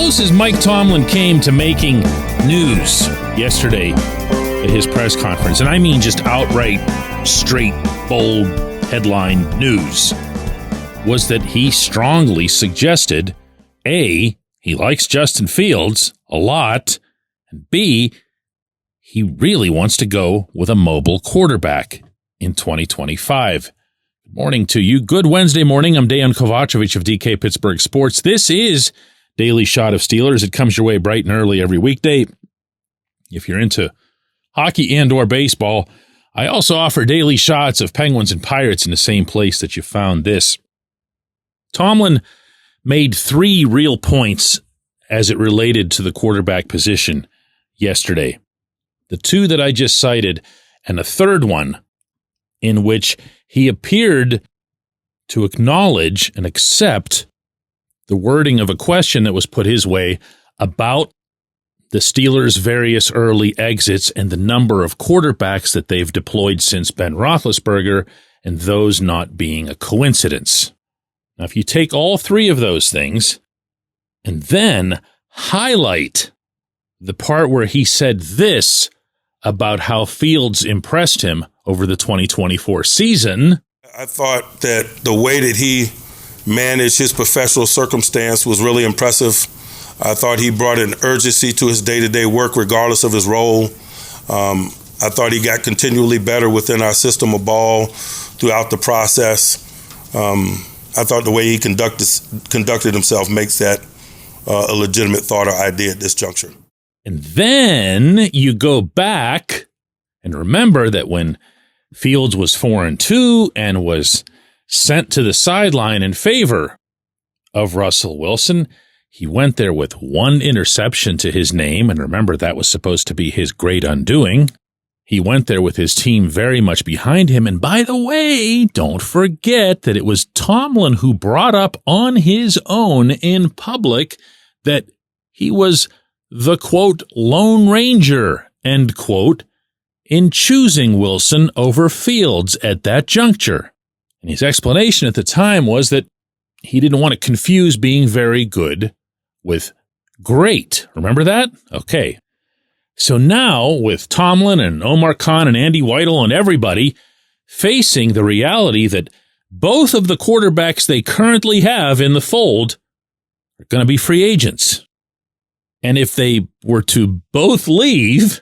close as Mike Tomlin came to making news yesterday at his press conference, and I mean just outright, straight, bold headline news, was that he strongly suggested, A, he likes Justin Fields a lot, and B, he really wants to go with a mobile quarterback in 2025. Good morning to you. Good Wednesday morning. I'm Dejan Kovacevic of DK Pittsburgh Sports. This is Daily Shot of Steelers. It comes your way bright and early every weekday. If you're into hockey and or baseball, I also offer daily shots of Penguins and Pirates in the same place that you found this. Tomlin made 3 real points as it related to the quarterback position yesterday. The 2 that I just cited, and a third one in which he appeared to acknowledge and accept the wording of a question that was put his way about the Steelers' various early exits and the number of quarterbacks that they've deployed since Ben Roethlisberger, and those not being a coincidence. Now, if you take all 3 of those things and then highlight the part where he said this about how Fields impressed him over the 2024 season. I thought that the way that he managed his professional circumstance was really impressive. I thought he brought an urgency to his day-to-day work regardless of his role. I thought he got continually better within our system of ball throughout the process. I thought the way he conducted himself makes that a legitimate thought or idea at this juncture. And then you go back and remember that when Fields was 4-2 and was sent to the sideline in favor of Russell Wilson, he went there with 1 interception to his name. And remember, that was supposed to be his great undoing. He went there with his team very much behind him. And by the way, don't forget that it was Tomlin who brought up on his own in public that he was the, quote, Lone Ranger, end quote, in choosing Wilson over Fields at that juncture. And his explanation at the time was that he didn't want to confuse being very good with great. Remember that? Okay. So now, with Tomlin and Omar Khan and Andy Weidel and everybody facing the reality that both of the quarterbacks they currently have in the fold are going to be free agents. And if they were to both leave,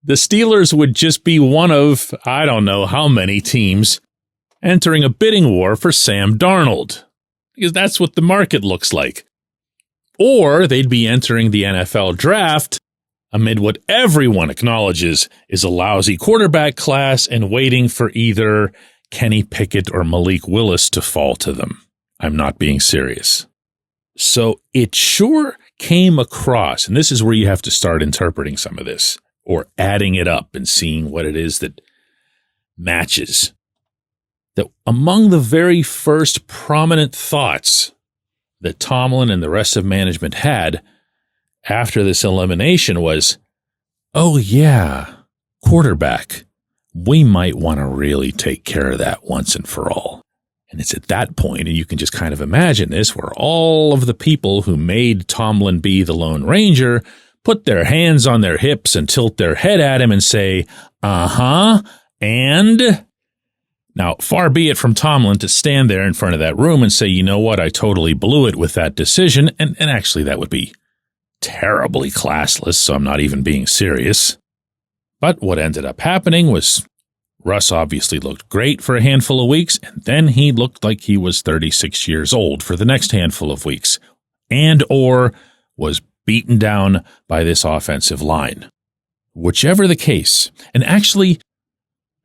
the Steelers would just be one of, I don't know how many teams entering a bidding war for Sam Darnold, because that's what the market looks like. Or they'd be entering the NFL draft amid what everyone acknowledges is a lousy quarterback class and waiting for either Kenny Pickett or Malik Willis to fall to them. I'm not being serious. So it sure came across, and this is where you have to start interpreting some of this or adding it up and seeing what it is that matches, that among the very first prominent thoughts that Tomlin and the rest of management had after this elimination was, oh yeah, quarterback, we might want to really take care of that once and for all. And it's at that point, and you can just kind of imagine this, where all of the people who made Tomlin be the Lone Ranger put their hands on their hips and tilt their head at him and say, and? Now, far be it from Tomlin to stand there in front of that room and say, you know what, I totally blew it with that decision. And actually, that would be terribly classless, so I'm not even being serious. But what ended up happening was Russ obviously looked great for a handful of weeks, and then he looked like he was 36 years old for the next handful of weeks, and or was beaten down by this offensive line. Whichever the case, and actually,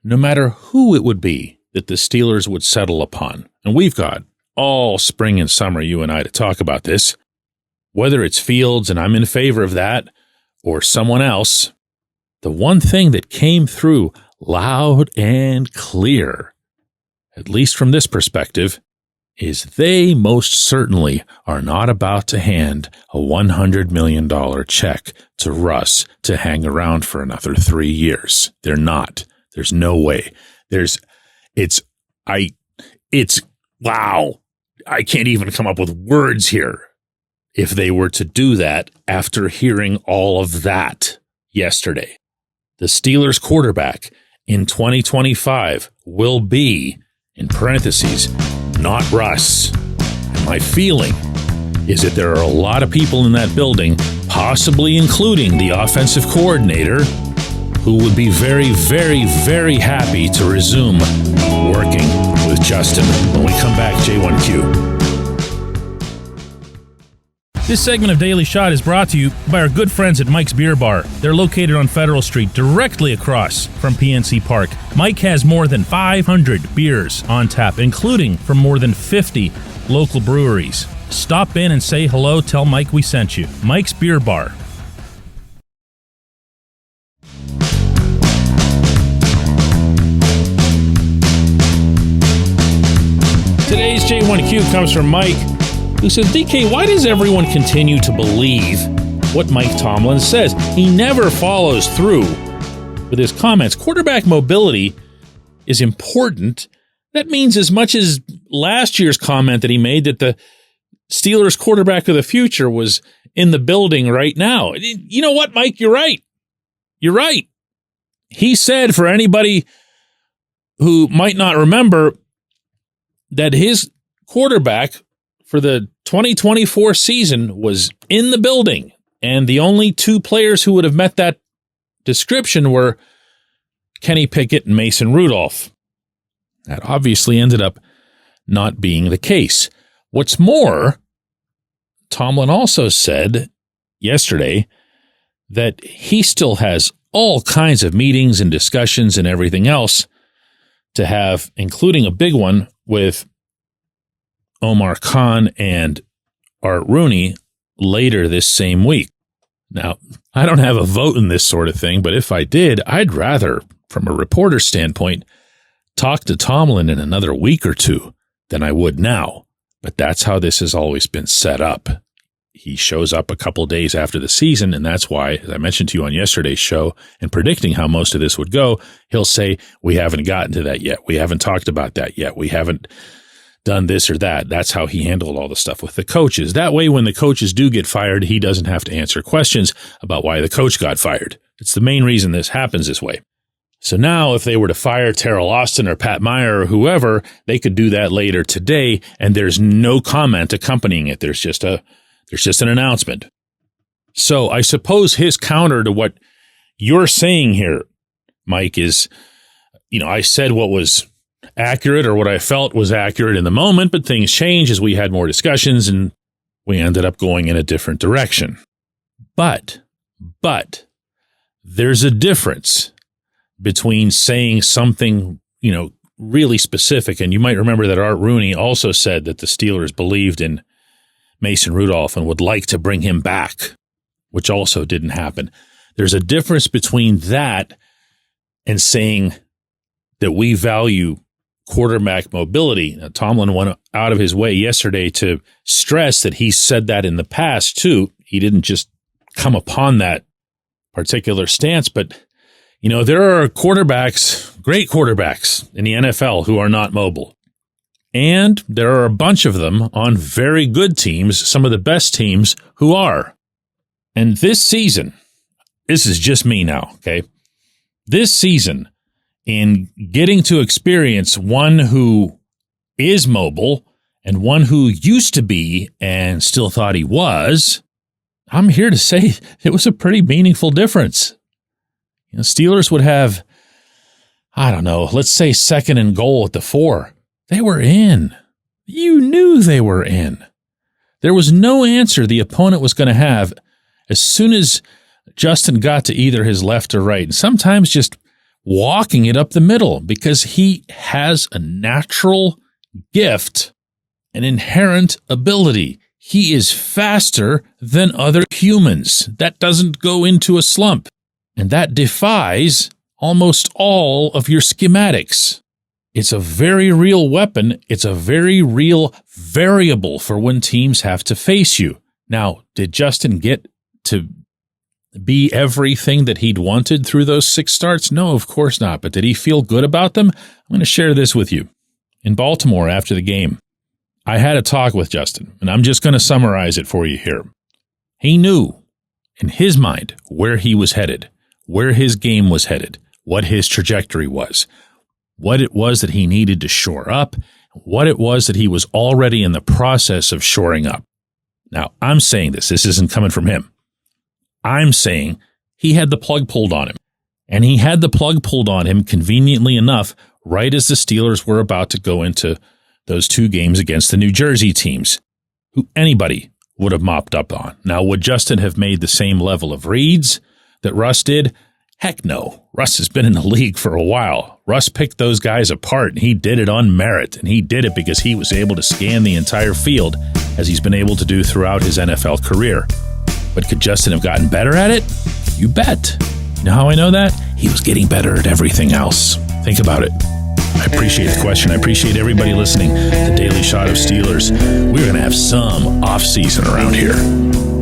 no matter who it would be that the Steelers would settle upon, and we've got all spring and summer, you and I, to talk about this, whether it's Fields, and I'm in favor of that, or someone else, the one thing that came through loud and clear, at least from this perspective, is they most certainly are not about to hand a $100 million check to Russ to hang around for another 3 years. They're not. There's no way. Wow. I can't even come up with words here. if they were to do that after hearing all of that yesterday. The Steelers quarterback in 2025 will be, in parentheses, not Russ. And my feeling is that there are a lot of people in that building, possibly including the offensive coordinator, who would be very, very, very happy to resume working with Justin when we come back, J1Q. This segment of Daily Shot is brought to you by our good friends at Mike's Beer Bar. They're located on Federal Street, directly across from PNC Park. Mike has more than 500 beers on tap, including from more than 50 local breweries. Stop in and say hello. Tell Mike we sent you. Mike's Beer Bar. Today's J1Q comes from Mike, who says, DK, why does everyone continue to believe what Mike Tomlin says? He never follows through with his comments. Quarterback mobility is important. That means as much as last year's comment that he made that the Steelers quarterback of the future was in the building right now. You know what, Mike? You're right. You're right. He said, for anybody who might not remember, that his quarterback for the 2024 season was in the building, and the only two players who would have met that description were Kenny Pickett and Mason Rudolph. That obviously ended up not being the case. What's more, Tomlin also said yesterday that he still has all kinds of meetings and discussions and everything else to have, including a big one with Omar Khan and Art Rooney later this same week. Now, I don't have a vote in this sort of thing, but if I did, I'd rather, from a reporter standpoint, talk to Tomlin in another week or two than I would now. But that's how this has always been set up. He shows up a couple days after the season, and that's why, as I mentioned to you on yesterday's show, in predicting how most of this would go, he'll say, we haven't gotten to that yet. We haven't talked about that yet. We haven't done this or that. That's how he handled all the stuff with the coaches. That way, when the coaches do get fired, he doesn't have to answer questions about why the coach got fired. It's the main reason this happens this way. So now, if they were to fire Terrell Austin or Pat Meyer or whoever, they could do that later today, and there's no comment accompanying it. There's just an announcement. So I suppose his counter to what you're saying here, Mike, is, I said what was accurate or what I felt was accurate in the moment, but things changed as we had more discussions and we ended up going in a different direction. But there's a difference between saying something, really specific. And you might remember that Art Rooney also said that the Steelers believed in Mason Rudolph and would like to bring him back, which also didn't happen. There's a difference between that and saying that we value quarterback mobility. Now, Tomlin went out of his way yesterday to stress that he said that in the past too. He didn't just come upon that particular stance, but there are quarterbacks, great quarterbacks in the NFL who are not mobile. And there are a bunch of them on very good teams, some of the best teams who are. And this season, this is just me now, okay? This season, in getting to experience one who is mobile and one who used to be and still thought he was, I'm here to say it was a pretty meaningful difference. Steelers would have, let's say 2nd and goal at the 4. They were in. You knew they were in. There was no answer the opponent was going to have as soon as Justin got to either his left or right, and sometimes just walking it up the middle, because he has a natural gift, an inherent ability. He is faster than other humans. That doesn't go into a slump, and that defies almost all of your schematics. It's a very real weapon. It's a very real variable for when teams have to face you. Now, did Justin get to be everything that he'd wanted through those 6 starts? No, of course not. But did he feel good about them? I'm going to share this with you. In Baltimore after the game, I had a talk with Justin, and I'm just going to summarize it for you here. He knew in his mind where he was headed, where his game was headed, what his trajectory was, what it was that he needed to shore up, what it was that he was already in the process of shoring up. Now, I'm saying this isn't coming from him. I'm saying he had the plug pulled on him. And he had the plug pulled on him conveniently enough right as the Steelers were about to go into those 2 games against the New Jersey teams, who anybody would have mopped up on. Now, would Justin have made the same level of reads that Russ did? Heck no. Russ has been in the league for a while. Russ picked those guys apart, and he did it on merit, and he did it because he was able to scan the entire field, as he's been able to do throughout his NFL career. But could Justin have gotten better at it? You bet. You know how I know that? He was getting better at everything else. Think about it. I appreciate the question. I appreciate everybody listening to Daily Shot of Steelers. We're going to have some offseason around here.